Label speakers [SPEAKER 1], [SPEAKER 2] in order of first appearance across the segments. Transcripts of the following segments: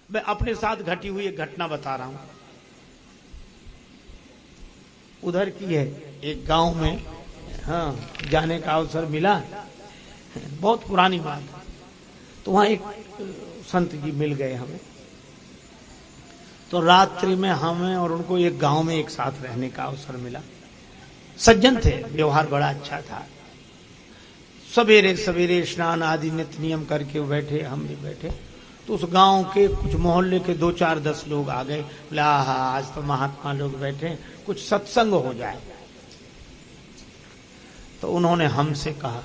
[SPEAKER 1] मैं अपने साथ घटी हुई एक घटना बता रहा हूं। उधर की है, एक गांव में जाने का अवसर मिला, बहुत पुरानी बात है। तो वहां एक संत जी मिल गए हमें, तो रात्रि में हमें और उनको एक गांव में एक साथ रहने का अवसर मिला। सज्जन थे, व्यवहार बड़ा अच्छा था। सवेरे सवेरे स्नान आदि नित्य नियम करके वो बैठे, हम भी बैठे। तो उस गांव के कुछ मोहल्ले के 2-4-10 लोग आ गए, बोले आज तो महात्मा लोग बैठे, कुछ सत्संग हो जाए। तो उन्होंने हमसे कहा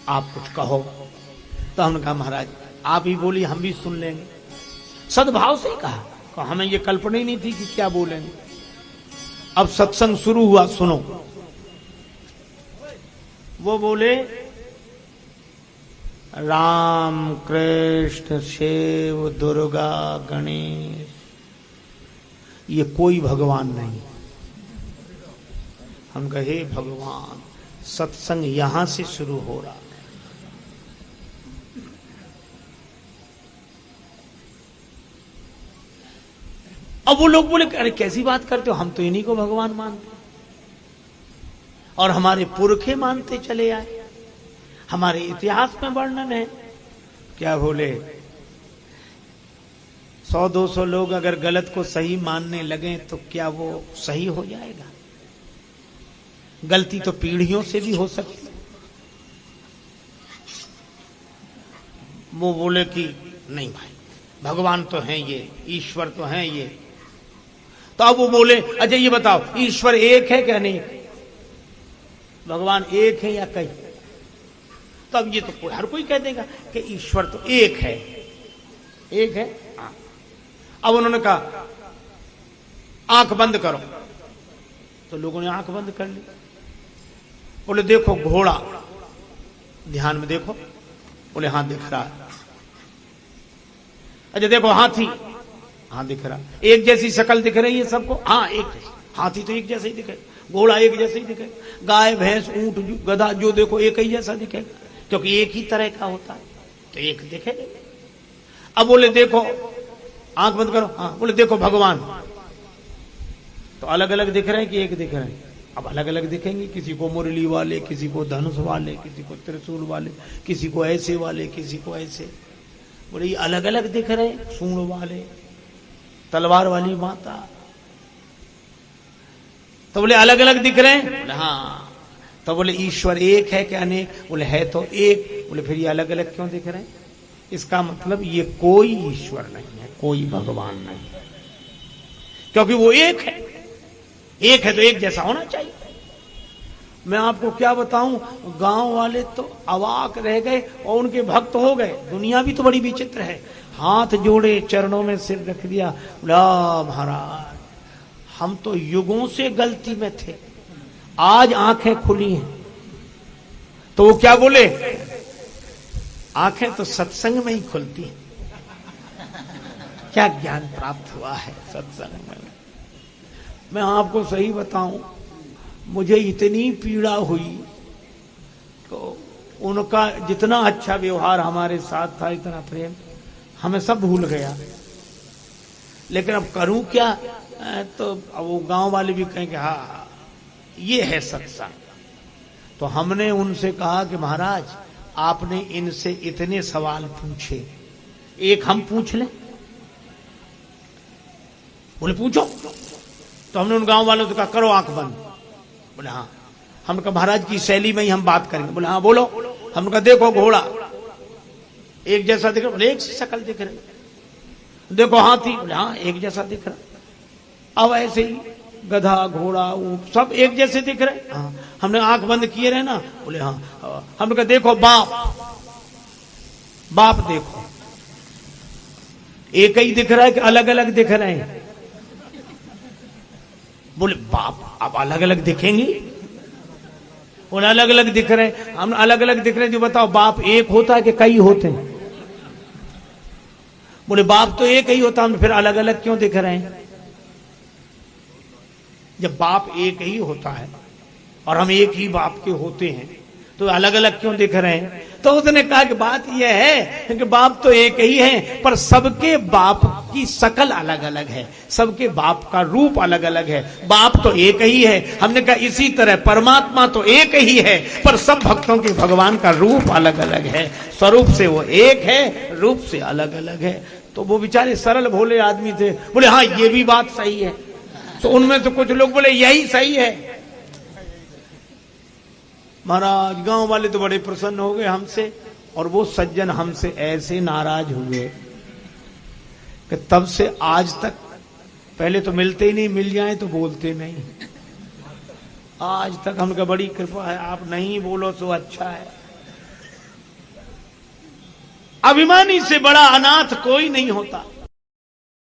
[SPEAKER 1] आप कुछ कहो। तो हमने कहा महाराज आप ही बोली, हम भी सुन लेंगे। सद्भाव से कहा, हमें ये कल्पना ही नहीं थी कि क्या बोलेंगे। अब सत्संग शुरू हुआ, सुनो। वो बोले राम कृष्ण शिव दुर्गा गणेश, ये कोई भगवान नहीं। हम कहे भगवान, सत्संग यहां से शुरू हो रहा। अब वो लोग बोले अरे कैसी बात करते हो, हम तो इन्हीं को भगवान मानते और हमारे पुरखे मानते चले आए, हमारे इतिहास में वर्णन है। क्या बोले 100-200 लोग अगर गलत को सही मानने लगे तो क्या वो सही हो जाएगा? गलती तो पीढ़ियों से भी हो सकती। वो बोले कि नहीं भाई, भगवान तो हैं ये, ईश्वर तो हैं ये। तो अब वो बोले अच्छा ये बताओ ईश्वर एक है क्या? नहीं। भगवान एक है या कई? तब ये तो हर कोई कह देगा कि ईश्वर तो एक है, एक है। अब उन्होंने कहा आंख बंद करो, तो लोगों ने आंख बंद कर ली। बोले देखो घोड़ा, ध्यान में देखो। बोले हाँ दिख रहा है। अच्छा देखो हाथी, हाँ दिख रहा। एक जैसी शक्ल दिख रही है सबको? हाँ एक जैसी। हाथी तो एक जैसे ही दिखे, घोड़ा एक जैसे ही दिखे, गाय भैंस ऊंट गधा जो देखो एक ही जैसा दिखेगा, क्योंकि एक ही तरह का होता है, तो एक दिखेगा। अब बोले देखो, आंख बंद करो। हाँ। बोले देखो भगवान, तो अलग अलग दिख रहे हैं कि एक दिख रहे हैं? अब अलग अलग दिखेंगे, किसी को मुरली वाले, किसी को धनुष वाले, किसी को त्रिशूल वाले, किसी को ऐसे वाले, किसी को ऐसे। बोले ये अलग अलग दिख रहे हैं, सूंड वाले, तलवार वाली माता। तो बोले अलग अलग दिख रहे हैं? बोले हाँ। तो बोले ईश्वर एक है क्या? अनेक? बोले है तो एक। बोले फिर ये अलग अलग क्यों दिख रहे हैं? इसका मतलब ये कोई ईश्वर नहीं है, कोई भगवान नहीं है, क्योंकि वो एक है। एक है तो एक जैसा होना चाहिए। मैं आपको क्या बताऊं, गांव वाले तो अवाक रह गए और उनके भक्त हो गए। दुनिया भी तो बड़ी विचित्र है। हाथ जोड़े, चरणों में सिर रख दिया, बोला महाराज हम तो युगों से गलती में थे, आज आंखें खुली हैं। तो वो क्या बोले, आंखें तो सत्संग में ही खुलती हैं। क्या ज्ञान प्राप्त हुआ है सत्संग में। मैं आपको सही बताऊं, मुझे इतनी पीड़ा हुई, तो उनका जितना अच्छा व्यवहार हमारे साथ था, इतना प्रेम, हमें सब भूल गया। लेकिन अब करूं क्या? तो अब वो गांव वाले भी कहेंगे हाँ ये है सत्संग। तो हमने उनसे कहा कि महाराज आपने इनसे इतने सवाल पूछे, एक हम पूछ लें? बोले पूछो। तो हमने उन गांव वालों से कहा करो आंख बंद। बोले हाँ। हमने कहा महाराज की शैली में ही हम बात करेंगे। बोले हाँ बोलो। हमने कहा देखो घोड़ा एक जैसा दिख रहा, बोले एक सी शक्ल दिख रही। देखो हाथी, बोले हाँ एक जैसा दिख रहा। अब ऐसे ही गधा घोड़ा ऊंट सब एक जैसे दिख रहे। हाँ। हमने आंख बंद किए रहे ना? बोले हाँ। हमने कहा देखो बाप, बाप देखो एक ही दिख रहा है कि अलग अलग दिख रहे हैं? बोले बाप अब अलग अलग दिखेंगे? बोले अलग अलग दिख रहे हैं। हम अलग अलग दिख रहे हैं, जो बताओ बाप एक होता है कि कई होते हैं? बोले बाप तो एक ही होता, हम फिर अलग अलग क्यों दिख रहे हैं? जब बाप एक ही होता है और हम एक ही बाप के होते हैं, तो अलग अलग क्यों दिख रहे हैं? तो उसने कहा कि बात यह है कि बाप तो एक ही है, पर सबके बाप की शकल अलग अलग है, सबके बाप का रूप अलग अलग है। बाप तो एक ही है। हमने कहा इसी तरह परमात्मा तो एक ही है, पर सब भक्तों के भगवान का रूप अलग अलग है। स्वरूप से वो एक है, रूप से अलग अलग है। तो वो बेचारे सरल भोले आदमी थे, बोले हाँ ये भी बात सही है। तो उनमें तो कुछ लोग बोले यही सही है। महाराज गांव वाले तो बड़े प्रसन्न हो गए हमसे, और वो सज्जन हमसे ऐसे नाराज हुए कि तब से आज तक, पहले तो मिलते ही नहीं, मिल जाए तो बोलते नहीं। आज तक हमका बड़ी कृपा है, आप नहीं बोलो तो अच्छा है। अभिमानी से बड़ा अनाथ कोई नहीं होता।